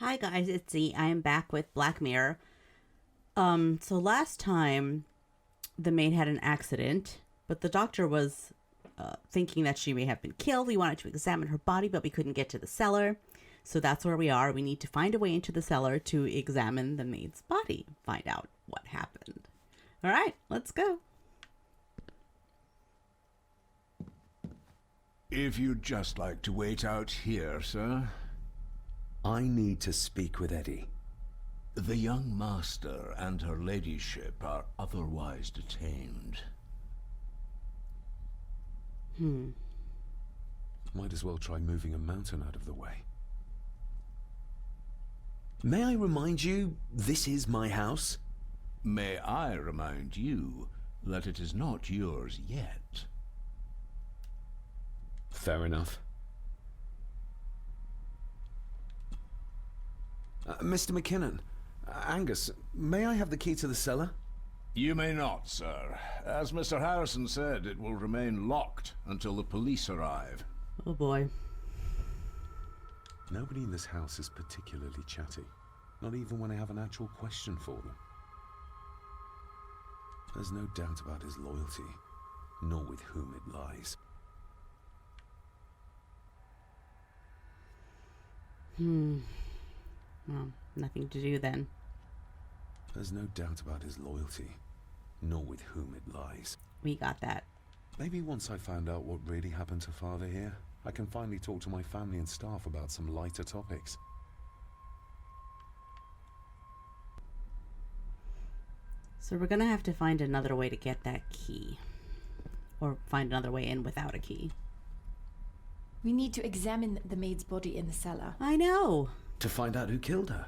Hi guys, it's Z. I am back with Black Mirror. So last time the maid had an accident, but the doctor was thinking that she may have been killed. We wanted to examine her body, but we couldn't get to the cellar. So that's where we are. We need to find a way into the cellar to examine the maid's body, find out what happened. All right, let's go. If you'd just like to wait out here, sir. I need to speak with Eddie. The young master and her ladyship are otherwise detained. Might as well try moving a mountain out of the way. May I remind you, this is my house? May I remind you that it is not yours yet? Fair enough. Mr. McKinnon, Angus, may I have the key to the cellar? You may not, sir. As Mr. Harrison said, it will remain locked until the police arrive. Oh boy. Nobody in this house is particularly chatty. Not even when I have an actual question for them. There's no doubt about his loyalty, nor with whom it lies. Well, nothing to do then. There's no doubt about his loyalty, nor with whom it lies. We got that. Maybe once I found out what really happened to Father here, I can finally talk to my family and staff about some lighter topics. So we're gonna have to find another way to get that key. Or find another way in without a key. We need to examine the maid's body in the cellar I know. To find out who killed her.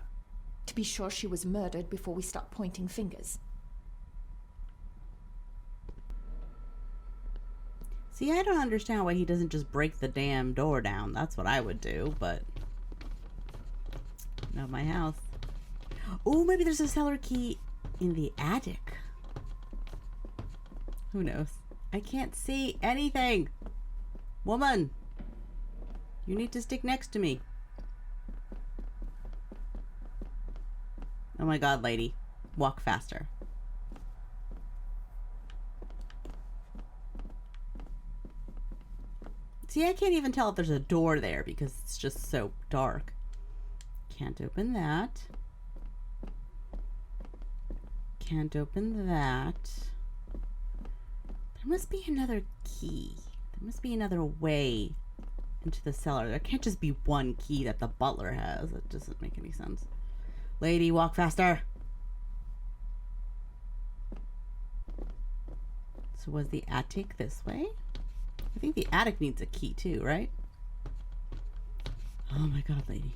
to be sure she was murdered before we start pointing fingers. See, I don't understand why he doesn't just break the damn door down. That's what I would do, but... Not my house. Oh, maybe there's a cellar key in the attic. Who knows? I can't see anything. Woman! You need to stick next to me. Oh my god, lady. Walk faster. See, I can't even tell if there's a door there because it's just so dark. Can't open that. Can't open that. There must be another key. There must be another way into the cellar. There can't just be one key that the butler has. It doesn't make any sense. Lady, walk faster. So was the attic this way? I think the attic needs a key too, right? Oh my god, lady.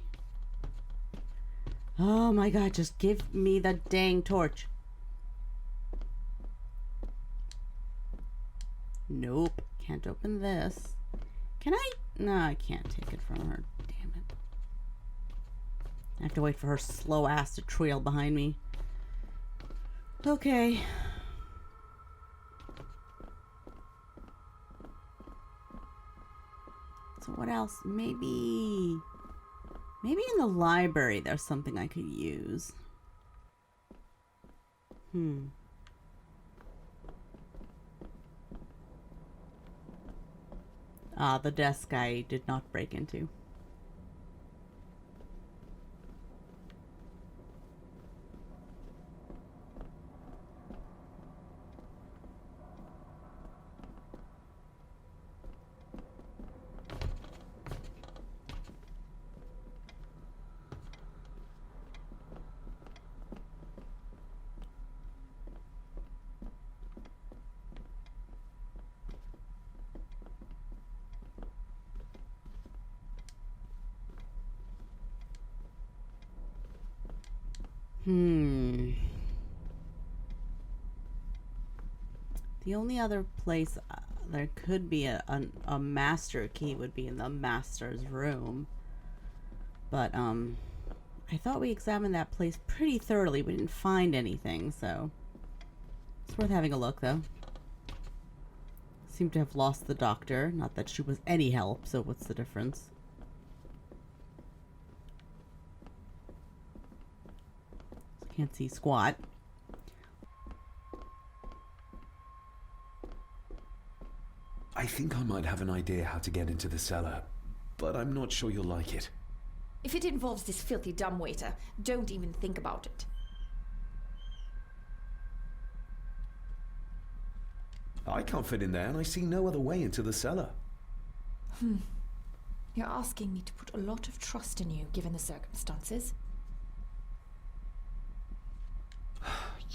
Oh my god, just give me the dang torch. Nope. Can't open this. Can I? No, I can't take it from her. Damn it. I have to wait for her slow ass to trail behind me. Okay. So what else? Maybe in the library there's something I could use. Ah, the desk I did not break into. The only other place there could be a master key would be in the master's room. But, I thought we examined that place pretty thoroughly. We didn't find anything, so... It's worth having a look, though. Seem to have lost the doctor. Not that she was any help, so what's the difference? Can't see squat. I think I might have an idea how to get into the cellar, but I'm not sure you'll like it. If it involves this filthy dumbwaiter, don't even think about it. I can't fit in there, and I see no other way into the cellar. You're asking me to put a lot of trust in you, given the circumstances.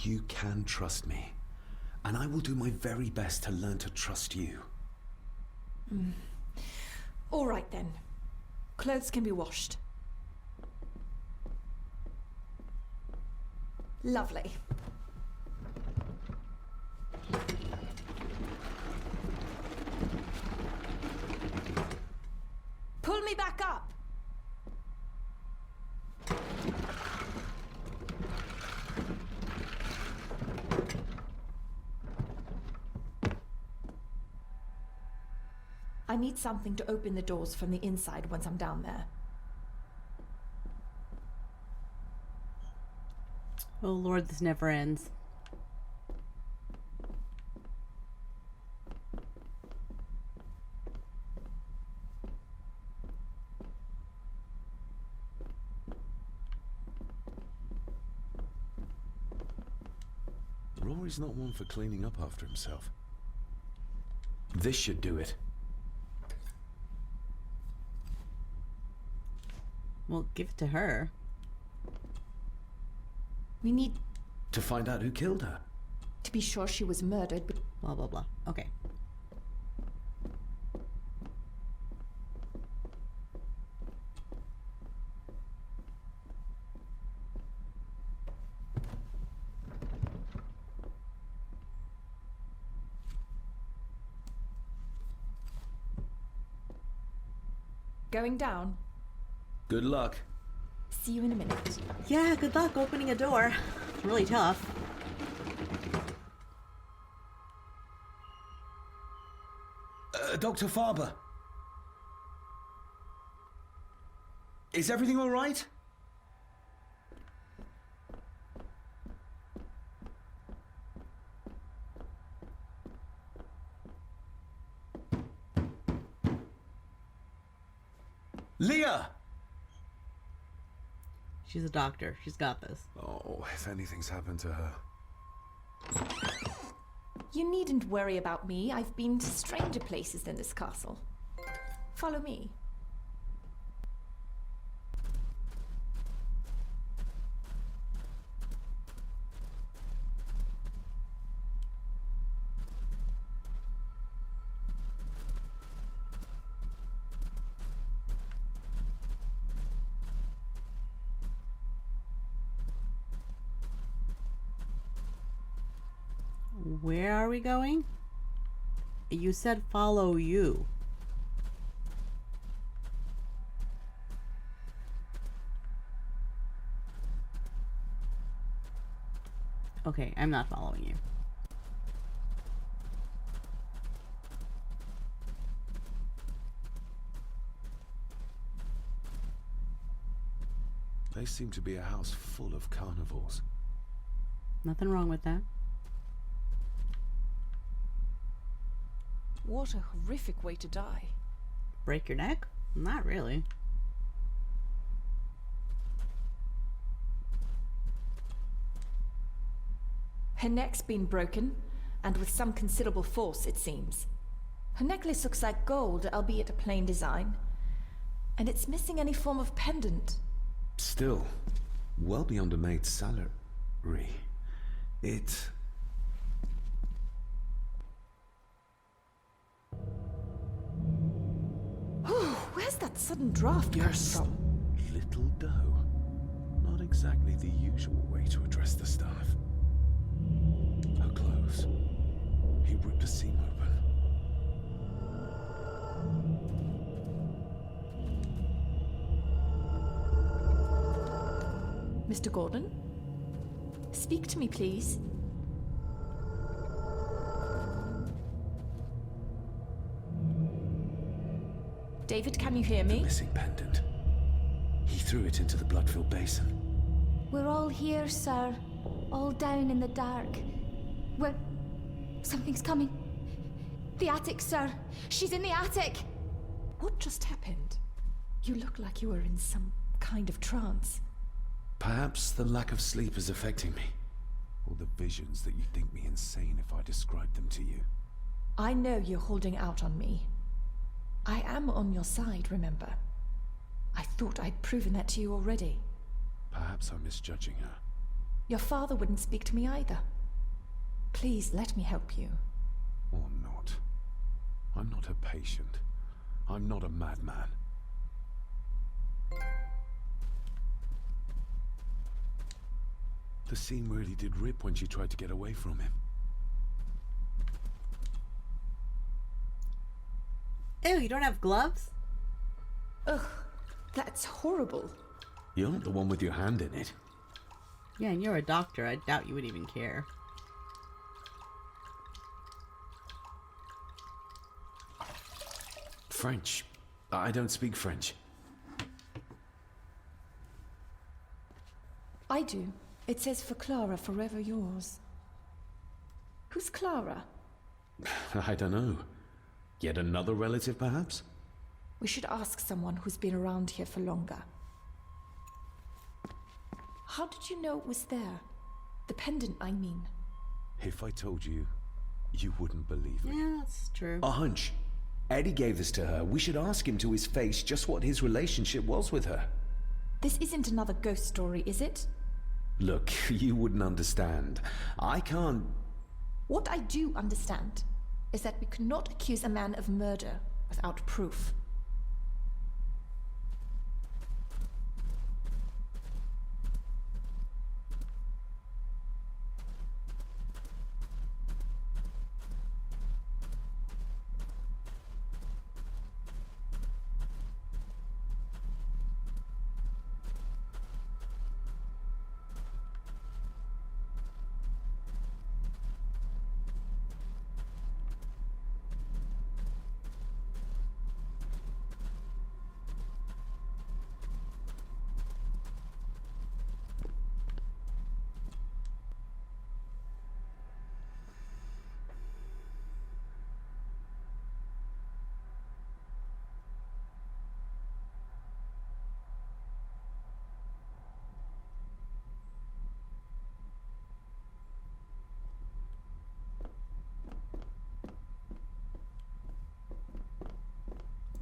You can trust me, and I will do my very best to learn to trust you. All right then. Clothes can be washed. Lovely. Pull me back up! I need something to open the doors from the inside once I'm down there. Oh Lord, this never ends. Rory's not one for cleaning up after himself. This should do it. Well, give it to her. We need To find out who killed her. to be sure she was murdered, but Blah, blah, blah. Okay. going down. Good luck. See you in a minute. Yeah, good luck opening a door. It's really tough. Dr. Farber. Is everything all right? Leah! She's a doctor. She's got this. Oh, if anything's happened to her. You needn't worry about me. I've been to stranger places than this castle. Follow me. Where are we going? You said follow you. Okay, I'm not following you. They seem to be a house full of carnivores. Nothing wrong with that. What a horrific way to die. Break your neck? Not really. Her neck's been broken, and with some considerable force, it seems. Her necklace looks like gold, albeit a plain design. And it's missing any form of pendant. Still, well beyond a maid's salary. It... Where's that sudden draft coming from? little dough. Not exactly the usual way to address the staff. Her clothes. He ripped a seam open. Mr. Gordon? Speak to me, please. David, can you hear me? Missing pendant. He threw it into the blood-filled basin. We're all here, sir. All down in the dark. We're... Something's coming. The attic, sir. She's in the attic. What just happened? You look like you were in some kind of trance. Perhaps the lack of sleep is affecting me. Or the visions that you think me insane if I describe them to you. I know you're holding out on me. I am on your side, remember? I thought I'd proven that to you already. Perhaps I'm misjudging her. Your father wouldn't speak to me either. Please let me help you. Or not. I'm not a patient. I'm not a madman. The scene really did rip when she tried to get away from him. Ew, you don't have gloves? Ugh, that's horrible. You're not the one with your hand in it. Yeah, and you're a doctor. I doubt you would even care. French. I don't speak French. I do. It says for Clara, forever yours. Who's Clara? I don't know. Yet another relative, perhaps? We should ask someone who's been around here for longer. How did you know it was there? The pendant, I mean. If I told you, you wouldn't believe me. Yeah, that's true. A hunch. Eddie gave this to her. We should ask him to his face just what his relationship was with her. This isn't another ghost story, is it? Look, you wouldn't understand. I can't... What I do understand is that we cannot accuse a man of murder without proof.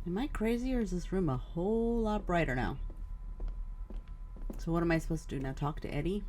Am I crazy or is this room a whole lot brighter now? So what am I supposed to do now? Talk to Eddie?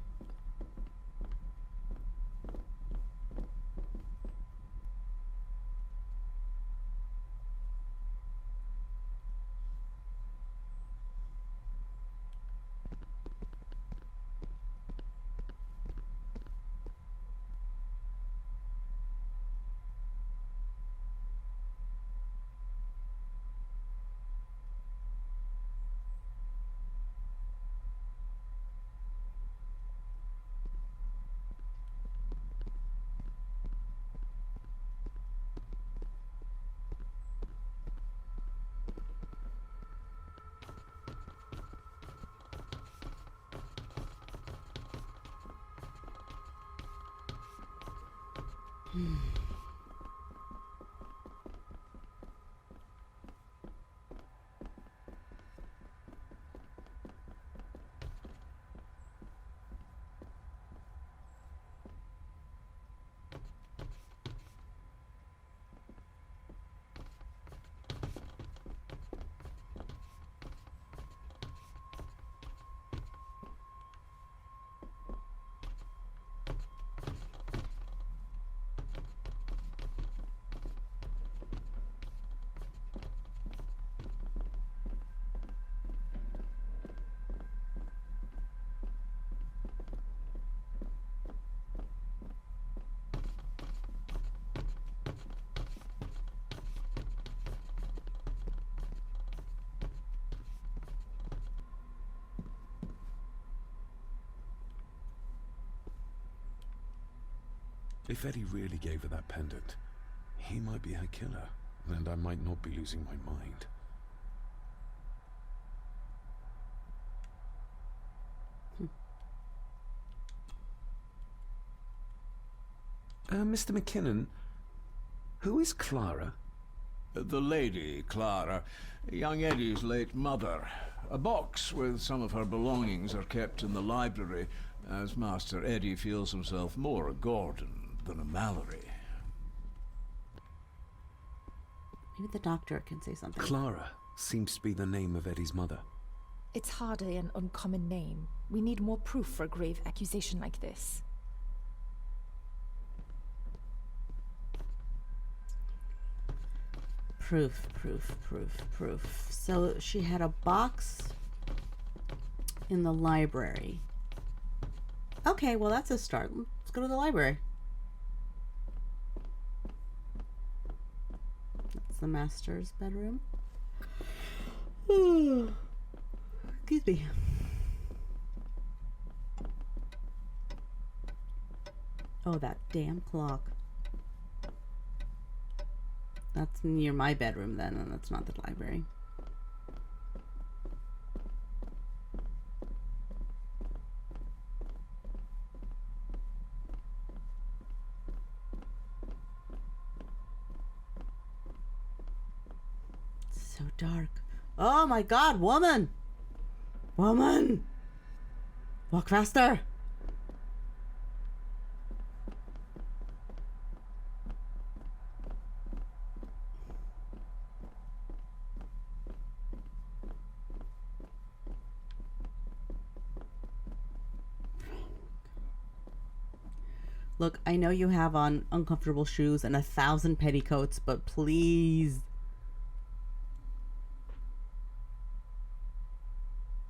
If Eddie really gave her that pendant, he might be her killer, and I might not be losing my mind. Mr. McKinnon, who is Clara? The lady, Clara, young Eddie's late mother. A box with some of her belongings are kept in the library, as Master Eddie feels himself more a Gordon than a Mallory. Maybe the doctor can say something. Clara seems to be the name of Eddie's mother. It's hardly an uncommon name. We need more proof for a grave accusation like this. Proof. So she had a box in the library. Okay, well that's a start. Let's go to the library. That's the master's bedroom. Excuse me. Oh, that damn clock. That's near my bedroom then, and that's not the library. It's so dark. Oh my god, woman! Woman! Walk faster! Look, I know you have on uncomfortable shoes and 1,000 petticoats, but please.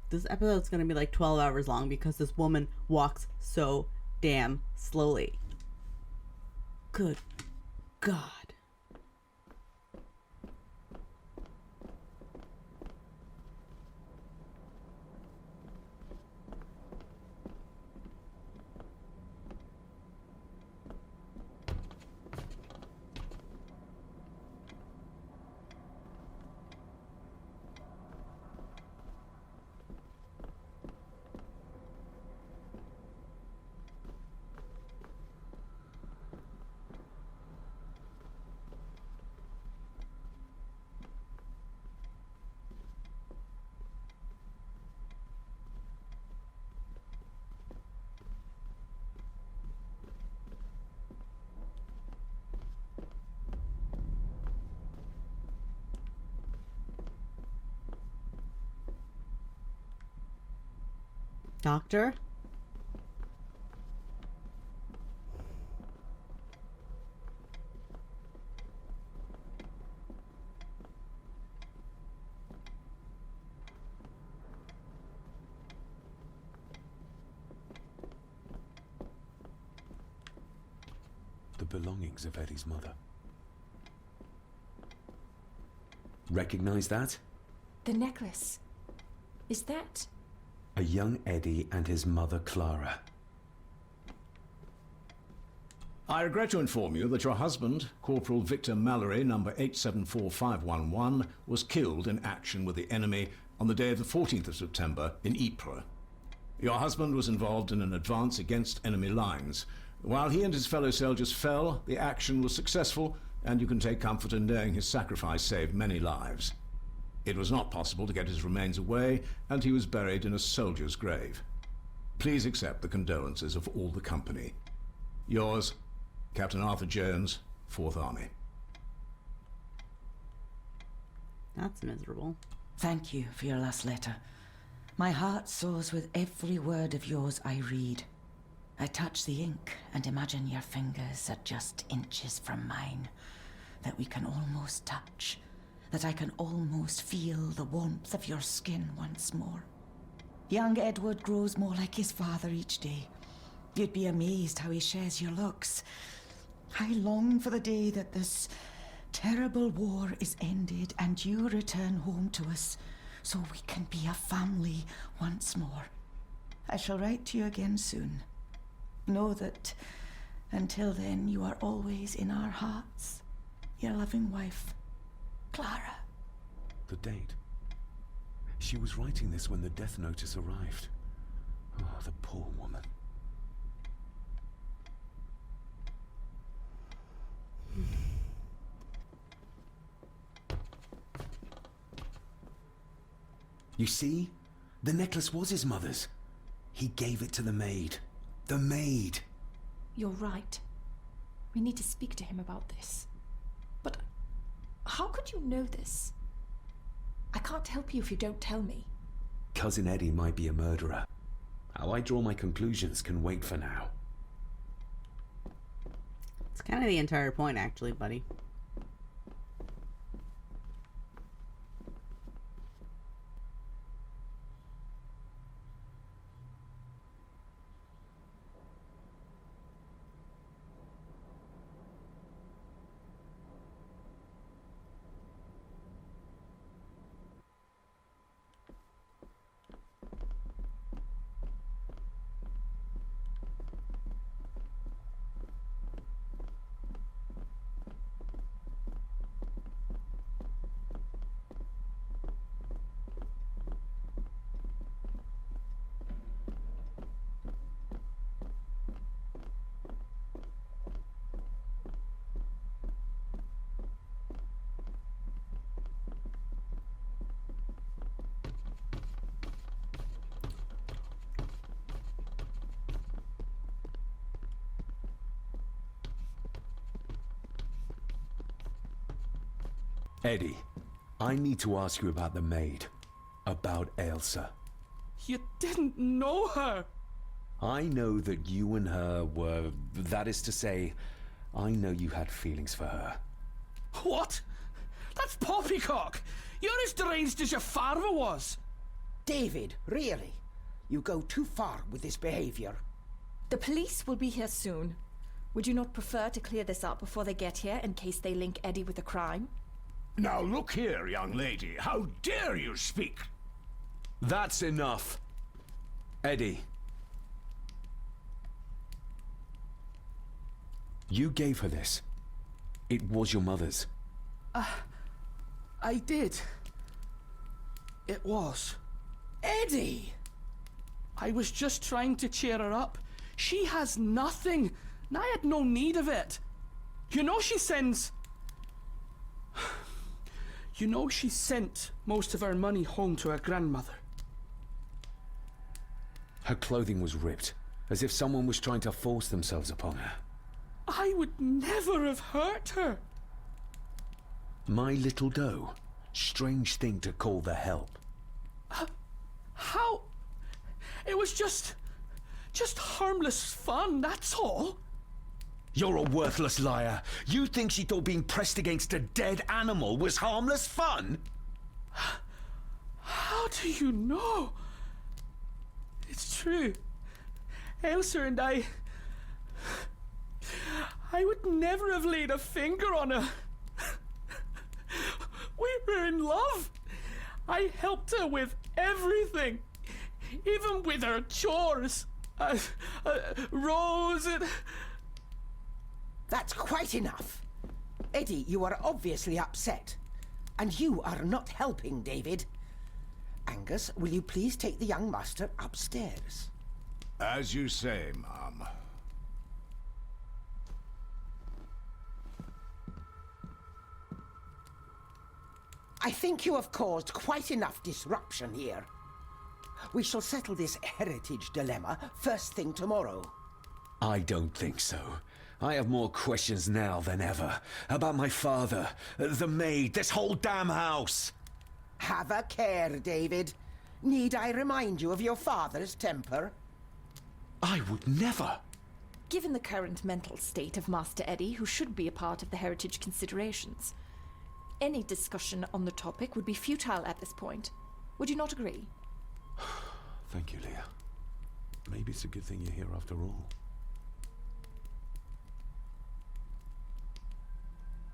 This episode's gonna be like 12 hours long because this woman walks so damn slowly. Good God. Doctor? The belongings of Eddie's mother. Recognize that? The necklace. Is that... A young Eddie and his mother Clara. I regret to inform you that your husband, Corporal Victor Mallory, number 874511, was killed in action with the enemy on the day of the 14th of September in Ypres. Your husband was involved in an advance against enemy lines. While he and his fellow soldiers fell, the action was successful, and you can take comfort in knowing his sacrifice saved many lives. It was not possible to get his remains away, and he was buried in a soldier's grave. Please accept the condolences of all the company. Yours, Captain Arthur Jones, 4th Army. That's miserable. Thank you for your last letter. My heart soars with every word of yours I read. I touch the ink and imagine your fingers are just inches from mine, that we can almost touch, that I can almost feel the warmth of your skin once more. Young Edward grows more like his father each day. You'd be amazed how he shares your looks. I long for the day that this terrible war is ended and you return home to us, so we can be a family once more. I shall write to you again soon. Know that until then you are always in our hearts. Your loving wife, Clara. The date. She was writing this when the death notice arrived. Oh, the poor woman. You see? The necklace was his mother's. He gave it to the maid. The maid! You're right. We need to speak to him about this. But how could you know this? I can't help you if you don't tell me. Cousin Eddie might be a murderer. How I draw my conclusions can wait for now. It's kind of the entire point, actually, buddy. Eddie, I need to ask you about the maid. About Ailsa. You didn't know her! I know that you and her were... That is to say, I know you had feelings for her. What? That's poppycock! You're as deranged as your father was! David, really? You go too far with this behavior. The police will be here soon. Would you not prefer to clear this up before they get here in case they link Eddie with the crime? Now look here, young lady. How dare you speak? That's enough. Eddie. You gave her this. It was your mother's. I did. It was. Eddie! I was just trying to cheer her up. She has nothing, and I had no need of it. You know she sends... You know she sent most of her money home to her grandmother. Her clothing was ripped, as if someone was trying to force themselves upon her. I would never have hurt her. My little doe. Strange thing to call the help. How? It was just harmless fun, that's all. You're a worthless liar. You think she thought being pressed against a dead animal was harmless fun? How do you know? It's true. Ailsa and I would never have laid a finger on her. We were in love. I helped her with everything, even with her chores. Rose and... That's quite enough. Eddie, you are obviously upset. And you are not helping, David. Angus, will you please take the young master upstairs? As you say, Mum. I think you have caused quite enough disruption here. We shall settle this heritage dilemma first thing tomorrow. I don't think so. I have more questions now than ever. About my father, the maid, this whole damn house. Have a care, David. Need I remind you of your father's temper? I would never. Given the current mental state of Master Eddie, who should be a part of the heritage considerations, any discussion on the topic would be futile at this point. Would you not agree? Thank you, Leah. Maybe it's a good thing you're here after all.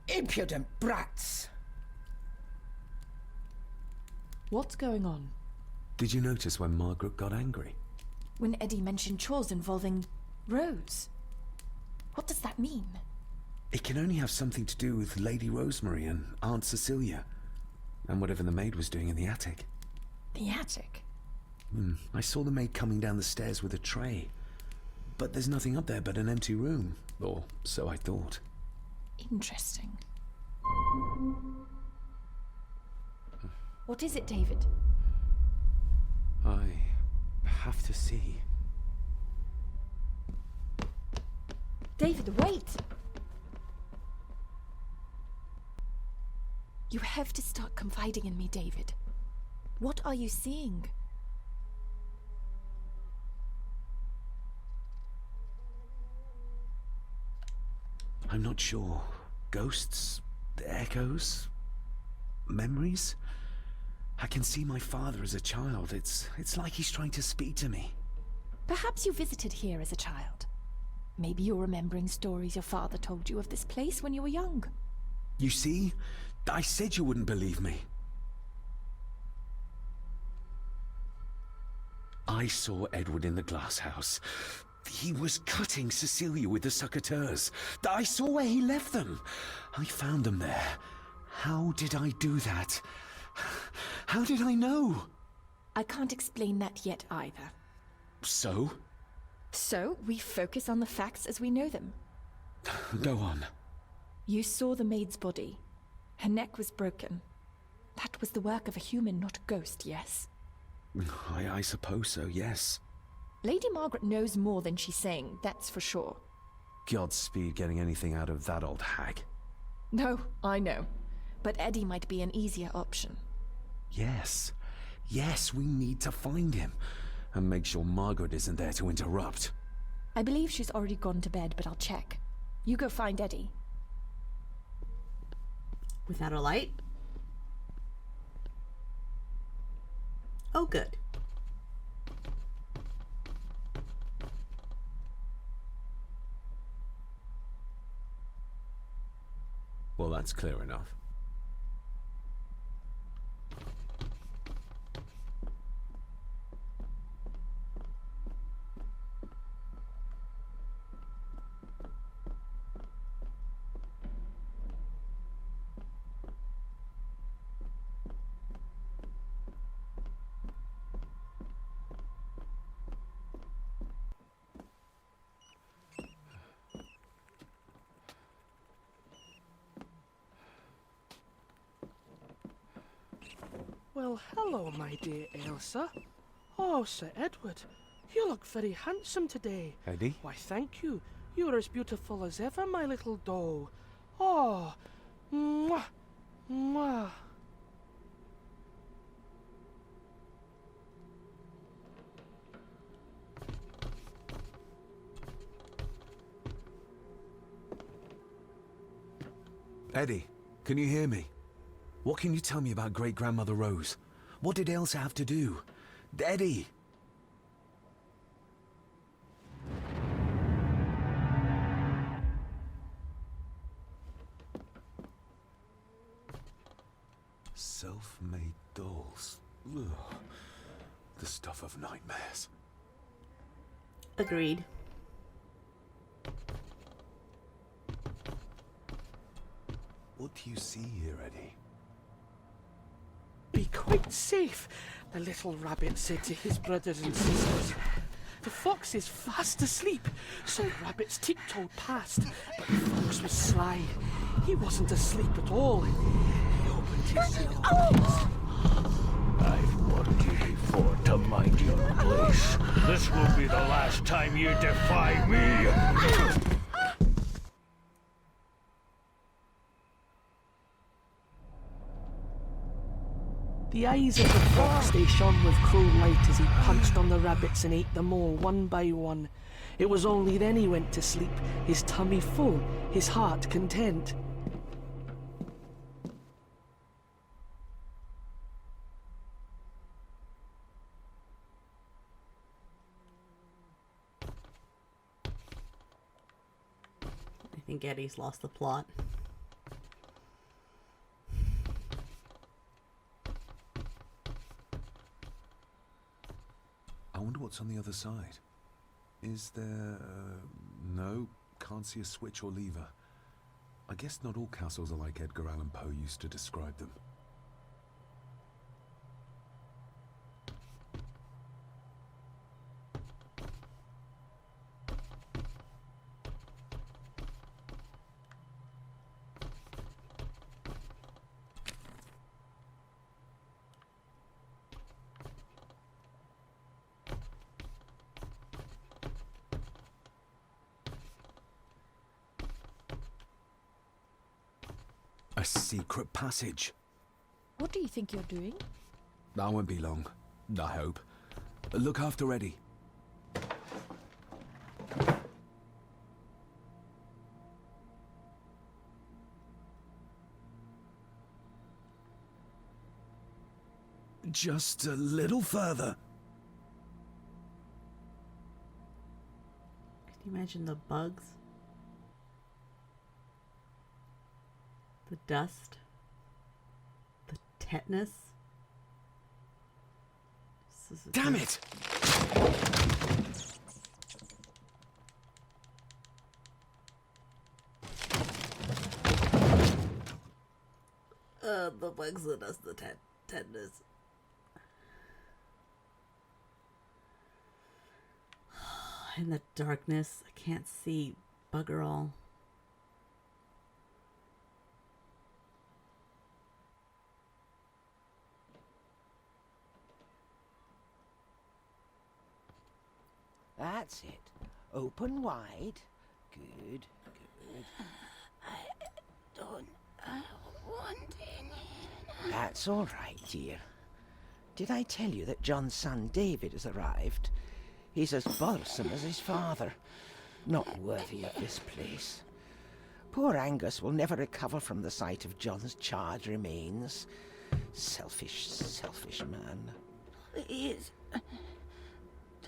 Impudent brats! What's going on? Did you notice when Margaret got angry? When Eddie mentioned chores involving Rose. What does that mean? It can only have something to do with Lady Rosemary and Aunt Cecilia, and whatever the maid was doing in the attic. The attic? I saw the maid coming down the stairs with a tray, but there's nothing up there but an empty room, or so I thought. Interesting. What is it, David? I have to see. David, wait! You have to start confiding in me, David. What are you seeing? I'm not sure. Ghosts? Echoes? Memories? I can see my father as a child. It's like he's trying to speak to me. Perhaps you visited here as a child. Maybe you're remembering stories your father told you of this place when you were young. You see? I said you wouldn't believe me. I saw Edward in the glass house. He was cutting Cecilia with the sucketeurs. I saw where he left them. I found them there. How did I do that? How did I know? I can't explain that yet either. So? So, we focus on the facts as we know them. Go on. You saw the maid's body. Her neck was broken. That was the work of a human, not a ghost, yes? I suppose so, yes. Lady Margaret knows more than she's saying, that's for sure. Godspeed getting anything out of that old hag. No, I know. But Eddie might be an easier option. Yes. Yes, we need to find him. And make sure Margaret isn't there to interrupt. I believe she's already gone to bed, but I'll check. You go find Eddie. Without a light? Oh, good. Well, that's clear enough. Well, hello, my dear Elsa. Oh, Sir Edward, you look very handsome today. Eddie? Why, thank you. You're as beautiful as ever, my little doll. Oh, mwah, mwah. Eddie, can you hear me? What can you tell me about Great-Grandmother Rose? What did Elsa have to do? Eddie! Self-made dolls. Ugh. The stuff of nightmares. Agreed. What do you see here, Eddie? Be quite safe, the little rabbit said to his brothers and sisters. The fox is fast asleep, so the rabbits tiptoed past, but the fox was sly. He wasn't asleep at all. He opened his yellow eyes. I've warned you before to mind your place. This will be the last time you defy me. The eyes of the fox, they shone with cruel light as he punched on the rabbits and ate them all one by one. It was only then he went to sleep, his tummy full, his heart content. I think Eddie's lost the plot. I wonder what's on the other side. Is there... no, can't see a switch or lever. I guess not all castles are like Edgar Allan Poe used to describe them. A secret passage. What do you think you're doing? I won't be long, I hope. Look after Eddie. Just a little further. Can you imagine the bugs? The dust? The tetanus? Damn it! The bugs, the dust, the tetanus. In the darkness, I can't see bugger all. That's it. Open wide. Good, good. I don't want any. That's all right, dear. Did I tell you that John's son David has arrived? He's as bothersome as his father. Not worthy of this place. Poor Angus will never recover from the sight of John's charred remains. Selfish, selfish man. Please,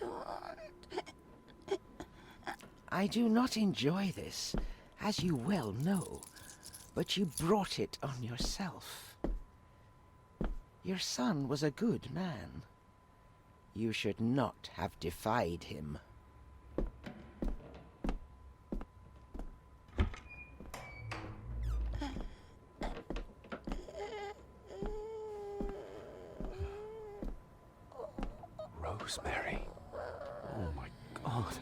don't. I do not enjoy this, as you well know, but you brought it on yourself. Your son was a good man. You should not have defied him. Rosemary. Oh my God.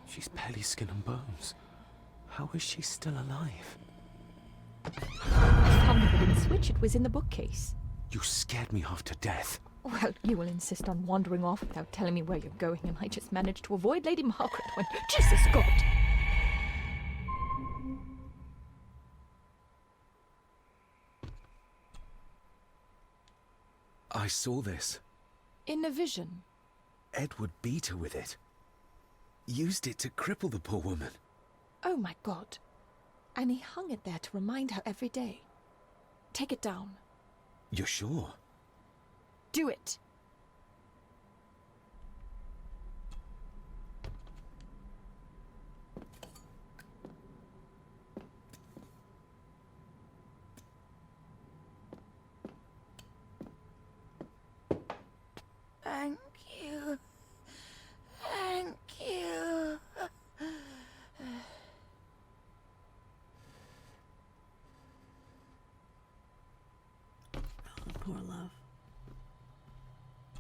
She's barely skin and bones. How is she still alive? I found the wooden switch. It was in the bookcase. You scared me half to death. Well, you will insist on wandering off without telling me where you're going, and I just managed to avoid Lady Margaret when... Jesus God! I saw this. In a vision. Edward beat her with it. Used it to cripple the poor woman. Oh my God. And he hung it there to remind her every day. Take it down. You're sure? Do it. Thank you. Thank you. Poor love.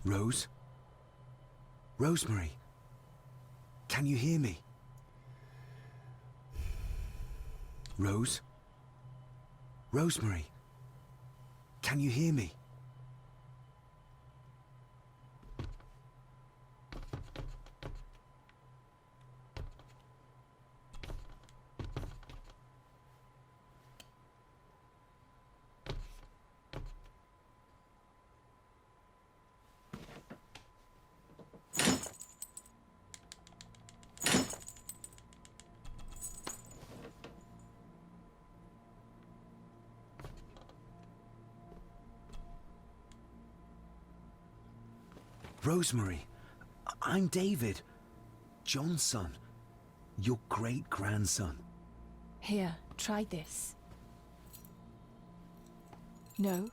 Rose? Rosemary? Can you hear me? Rose? Rosemary? Can you hear me? Rosemary, I'm David, John's son, your great-grandson. Here, try this. No,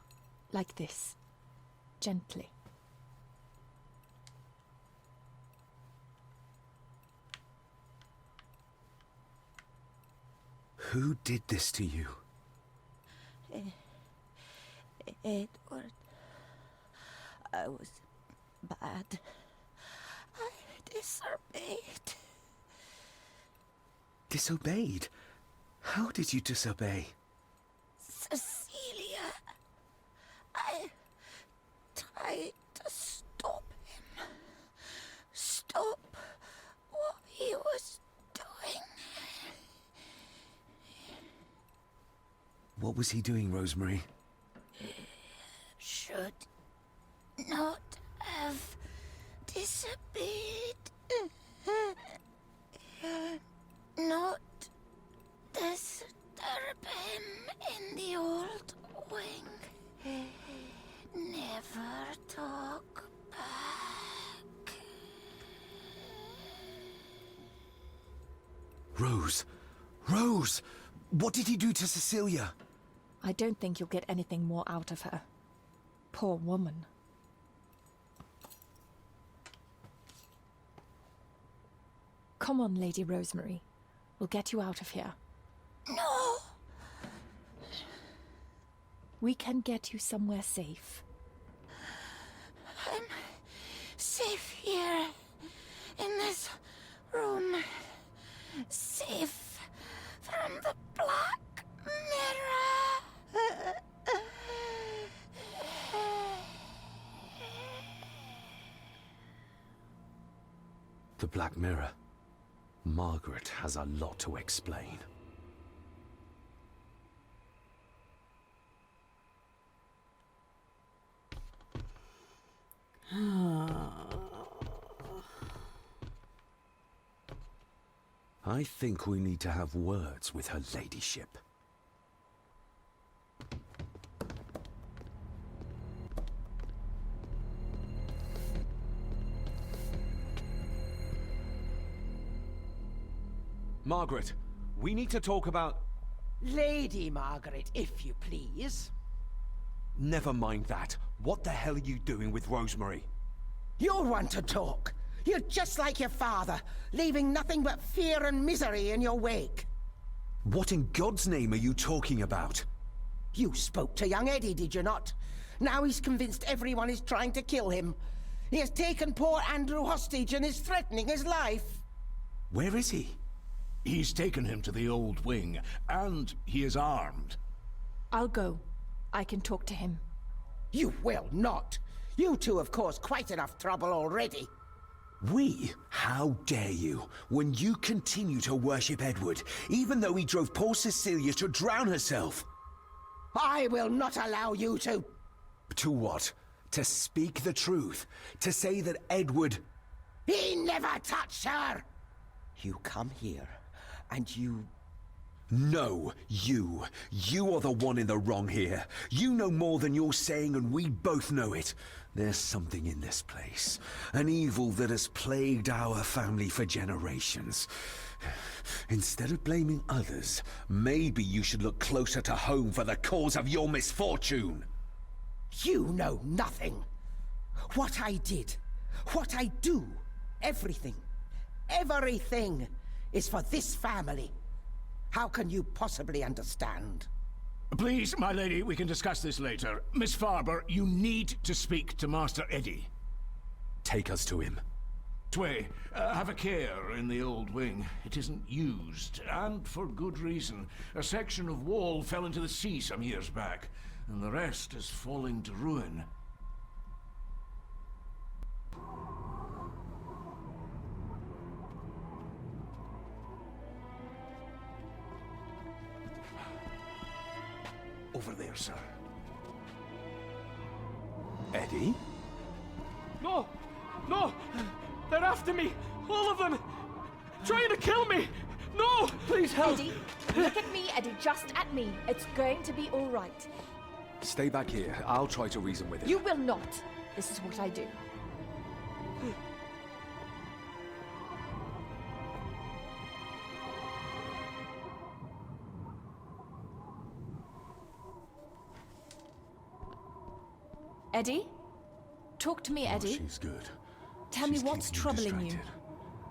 like this. Gently. Who did this to you? Edward. I was bad. I disobeyed. Disobeyed? How did you disobey? Cecilia. I tried to stop him. Stop what he was doing. What was he doing, Rosemary? Should not have disappeared. Not disturb him in the old wing. Never talk back. Rose! Rose! What did he do to Cecilia? I don't think you'll get anything more out of her. Poor woman. Come on, Lady Rosemary. We'll get you out of here. No! We can get you somewhere safe. I'm safe here. In this room. Safe from the Black Mirror. The Black Mirror. Margaret has a lot to explain. I think we need to have words with her ladyship. Margaret, we need to talk about... Lady Margaret, if you please. Never mind that. What the hell are you doing with Rosemary? You're one to talk. You're just like your father, leaving nothing but fear and misery in your wake. What in God's name are you talking about? You spoke to young Eddie, did you not? Now he's convinced everyone is trying to kill him. He has taken poor Andrew hostage and is threatening his life. Where is he? He's taken him to the old wing, and he is armed. I'll go. I can talk to him. You will not. You two have caused quite enough trouble already. We? How dare you, when you continue to worship Edward, even though he drove poor Cecilia to drown herself? I will not allow you to... To what? To speak the truth? To say that Edward... He never touched her! You come here, and you... No, you. You are the one in the wrong here. You know more than you're saying, and we both know it. There's something in this place. An evil that has plagued our family for generations. Instead of blaming others, maybe you should look closer to home for the cause of your misfortune. You know nothing. What I did, what I do, everything is for this family. How can you possibly understand? Please, my lady, we can discuss this later. Miss Farber, you need to speak to Master Eddie. Take us to him. Tway, have a care in the old wing. It isn't used, and for good reason. A section of wall fell into the sea some years back, and the rest is falling to ruin. Over there, sir. Eddie? No! No! They're after me! All of them! Trying to kill me! No! Please help! Eddie, look at me, Eddie, just at me. It's going to be all right. Stay back here. I'll try to reason with him. You will not. This is what I do. Eddie? Talk to me, Eddie. She's good. Tell me what's troubling you.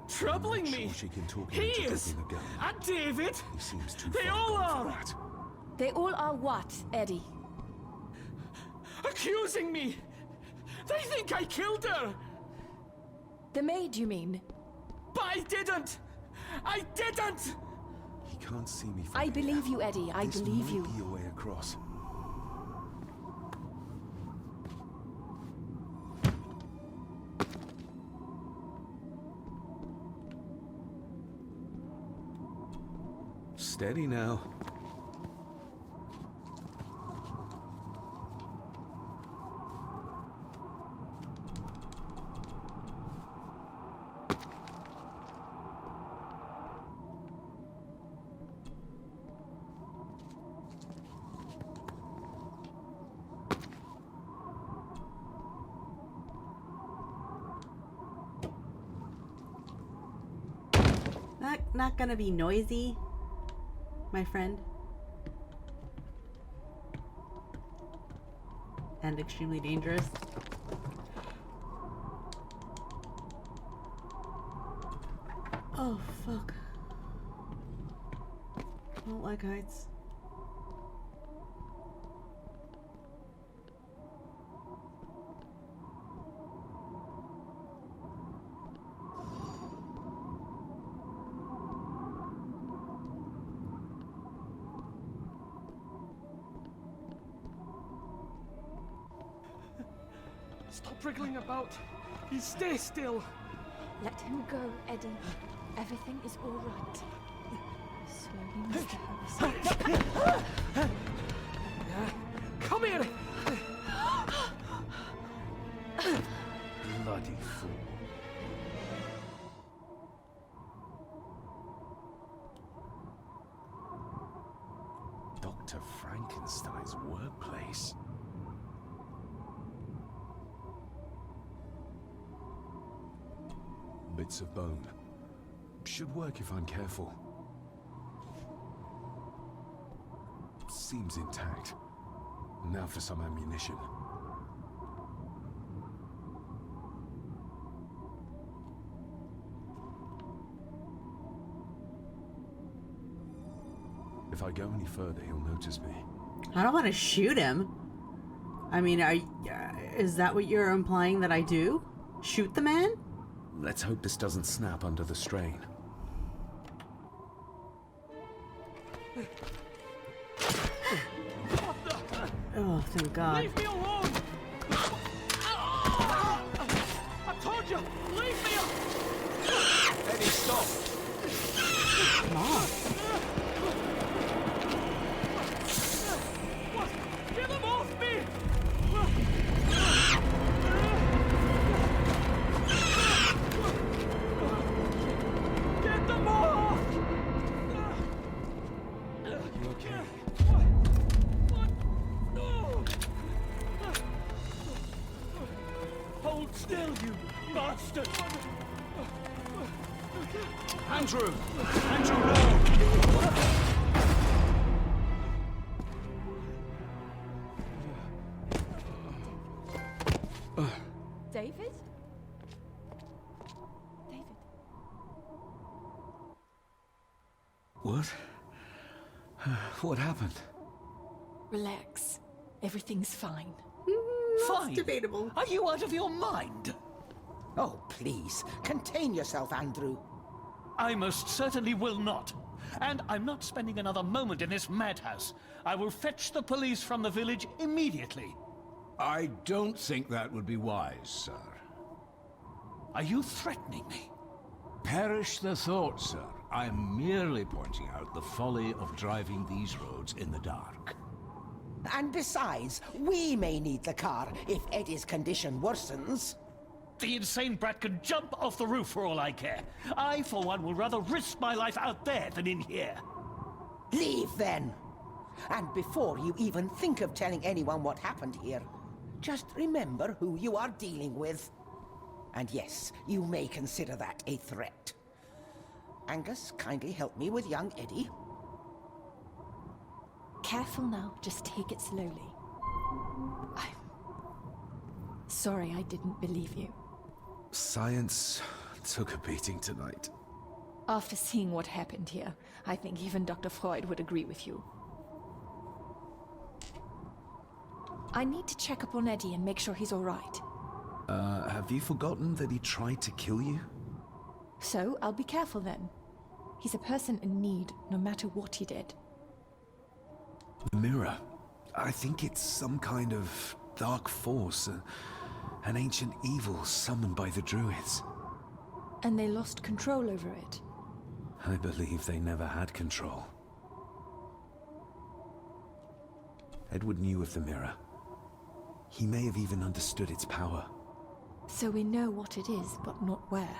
Troubling me? Sure she can talk He him into is! taking the gun. And David! He seems too They far all gone are! for that. They all are what, Eddie? Accusing me! They think I killed her! The maid, you mean? But I didn't! I didn't! He can't see me from I here. believe you, Eddie. I This believe might you. be a way across. Steady now. Not gonna be noisy, my friend. And extremely dangerous. Oh, fuck. I don't like heights. Stop wriggling about. You stay still. Let him go, Eddie. Everything is all right. Slowly, Mr. Harrison. Come here. Bloody fool. Dr. Frankenstein's workplace. Bits of bone. Should work if I'm careful. Seems intact. Now for some ammunition. If I go any further, he'll notice me. I don't want to shoot him. I mean, is that what you're implying that I do? Shoot the man? Let's hope this doesn't snap under the strain. Oh, thank God. Leave me alone! I told you, leave me alone! Eddie, stop! Come on. What? Get them off me! Get them off! You okay? What? No! Hold still, you bastard! Andrew! Andrew, no! David? David? What? What happened? Relax. Everything's fine. Fine. Debatable. Are you out of your mind? Oh, please, contain yourself, Andrew. I most certainly will not. And I'm not spending another moment in this madhouse. I will fetch the police from the village immediately. I don't think that would be wise, sir. Are you threatening me? Perish the thought, sir. I'm merely pointing out the folly of driving these roads in the dark. And besides, we may need the car if Eddie's condition worsens. The insane brat can jump off the roof for all I care. I, for one, will rather risk my life out there than in here. Leave, then. And before you even think of telling anyone what happened here, just remember who you are dealing with. And yes, you may consider that a threat. Angus, kindly help me with young Eddie. Careful now, just take it slowly. I'm sorry I didn't believe you. Science took a beating tonight. After seeing what happened here, I think even Dr. Freud would agree with you. I need to check up on Eddie and make sure he's all right. Have you forgotten that he tried to kill you? So, I'll be careful then. He's a person in need, no matter what he did. The mirror. I think it's some kind of dark force, an ancient evil summoned by the druids. And they lost control over it. I believe they never had control. Edward knew of the mirror. He may have even understood its power. So we know what it is, but not where.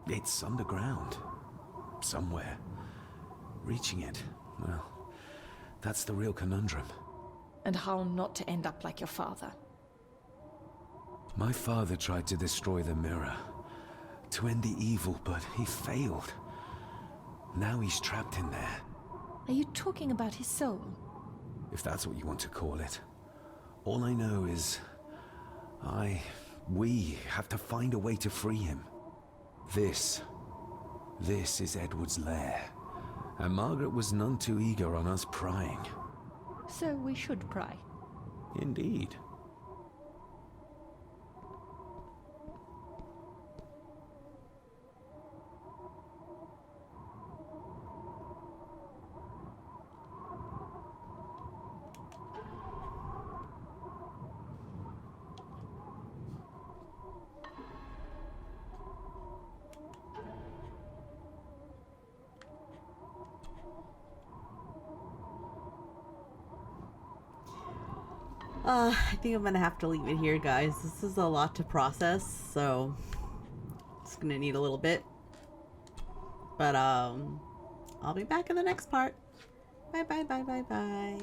It's underground. Somewhere. Reaching it, well, that's the real conundrum. And how not to end up like your father. My father tried to destroy the mirror, to end the evil, but he failed. Now he's trapped in there. Are you talking about his soul? If that's what you want to call it. All I know is... we have to find a way to free him. This is Edward's lair. And Margaret was none too eager on us prying. So we should pry. Indeed. I think I'm gonna have to leave it here, guys. This is a lot to process, so it's gonna need a little bit. But I'll be back in the next part. Bye bye bye bye bye.